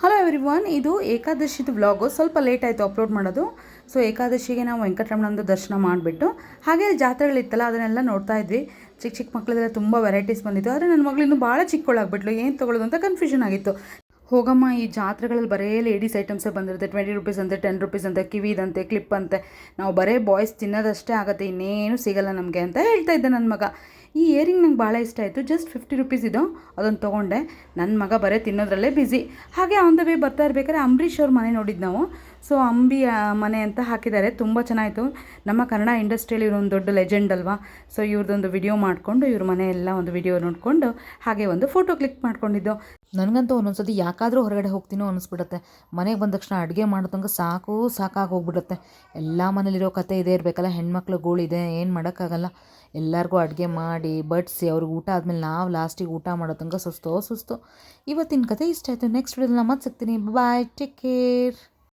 Hello everyone, ಇದು ಏಕಾದಶಿದು vlog. ಸ್ವಲ್ಪ late ಆಯಿತು ಅಪ್ಲೋಡ್ ಮಾಡೋದು. ಸೊ ಏಕಾದಶಿಗೆ ನಾವು ವೆಂಕಟರಮಣಂದು ದರ್ಶನ ಮಾಡಿಬಿಟ್ಟು ಹಾಗೆ ಜಾತ್ರೆಗಳಿತ್ತಲ್ಲ ಅದನ್ನೆಲ್ಲ ನೋಡ್ತಾ ಇದ್ವಿ. ಚಿಕ್ಕ ಚಿಕ್ಕ ಮಕ್ಕಳದೆಲ್ಲ ತುಂಬ ವೆರೈಟೀಸ್ ಬಂದಿತ್ತು. ಆದರೆ ನನ್ನ ಮಗಳು ಇನ್ನೂ ಭಾಳ ಚಿಕ್ಕವಳಾಗ್ಬಿಟ್ಲು, ಏನು ತೊಗೊಳ್ಳೋದು ಅಂತ ಕನ್ಫ್ಯೂಷನ್ ಆಗಿತ್ತು. ಹೋಗಮ್ಮ, ಈ ಜಾತ್ರೆಗಳಲ್ಲಿ ಬರೇ ಲೇಡೀಸ್ ಐಟಮ್ಸೇ ಬಂದಿರುತ್ತೆ. 20 ರುಪೀಸ್ ಅಂತೆ, 10 ರುಪೀಸ್ ಅಂತೆ, ಕಿವಿದಂತೆ, ಕ್ಲಿಪ್ ಅಂತೆ. ನಾವು ಬರೇ ಬಾಯ್ಸ್ ತಿನ್ನೋದಷ್ಟೇ ಆಗುತ್ತೆ, ಇನ್ನೇನು ಸಿಗಲ್ಲ ನಮಗೆ ಅಂತ ಹೇಳ್ತಾ ಇದ್ದೆ ನನ್ನ ಮಗ. ಈ ಇಯರಿಂಗ್ ನಂಗೆ ಭಾಳ ಇಷ್ಟ ಆಯಿತು. ಜಸ್ಟ್ 50 ರುಪೀಸ್ ಇದು, ಅದನ್ನು ತೊಗೊಂಡೆ. ನನ್ನ ಮಗ ಬರೀ ತಿನ್ನೋದ್ರಲ್ಲೇ ಬ್ಯುಸಿ. ಹಾಗೆ ಆನ್ ದ ವೇ ಬರ್ತಾ ಇರ್ಬೇಕಾದ್ರೆ ಅಂಬರೀಷ್ ಅವ್ರ ಮನೆ ನೋಡಿದ್ದು ನಾವು. ಸೊ ಅಂಬಿ ಮನೆ ಅಂತ ಹಾಕಿದ್ದಾರೆ, ತುಂಬ ಚೆನ್ನಾಯಿತು. ನಮ್ಮ ಕನ್ನಡ ಇಂಡಸ್ಟ್ರಿಯಲ್ಲಿ ಇವರು ಒಂದು ದೊಡ್ಡ ಲೆಜೆಂಡ್ ಅಲ್ವಾ. ಸೊ ಇವ್ರದ್ದೊಂದು ವಿಡಿಯೋ ಮಾಡಿಕೊಂಡು ಇವ್ರ ಮನೆ ಎಲ್ಲ ಒಂದು ವಿಡಿಯೋ ನೋಡಿಕೊಂಡು ಹಾಗೆ ಒಂದು ಫೋಟೋ ಕ್ಲಿಕ್ ಮಾಡ್ಕೊಂಡಿದ್ದು. ನನಗಂತೂ ಒಂದೊಂದ್ಸತಿ ಯಾಕಾದರೂ ಹೊರಗಡೆ ಹೋಗ್ತೀನೋ ಅನ್ನಿಸ್ಬಿಡುತ್ತೆ. ಮನೆಗೆ ಬಂದ ತಕ್ಷಣ ಅಡುಗೆ ಮಾಡೋದಂಗೆ ಸಾಕಾಗಿ ಹೋಗ್ಬಿಡುತ್ತೆ. ಎಲ್ಲ ಮನೇಲಿರೋ ಕತೆ ಇದೇ ಇರಬೇಕಲ್ಲ, ಹೆಣ್ಮಕ್ಳುಗಳಿದೆ, ಏನು ಮಾಡೋಕ್ಕಾಗಲ್ಲ. ಎಲ್ಲರಿಗೂ ಅಡುಗೆ ಮಾಡಿ ಬಡಿಸಿ ಅವ್ರಿಗೆ ಊಟ ಆದಮೇಲೆ ನಾವು ಲಾಸ್ಟಿಗೆ ಊಟ ಮಾಡೋ ತನಕ ಸುಸ್ತು. ಇವತ್ತಿನ ಕತೆ ಇಷ್ಟ ಆಯಿತು. ನೆಕ್ಸ್ಟ್ ವಿಡಿಯೋದಲ್ಲಿ ಮತ್ತೆ ಸಿಗ್ತೀನಿ. ಬಾಯ್, ಟೇಕ್ ಕೇರ್.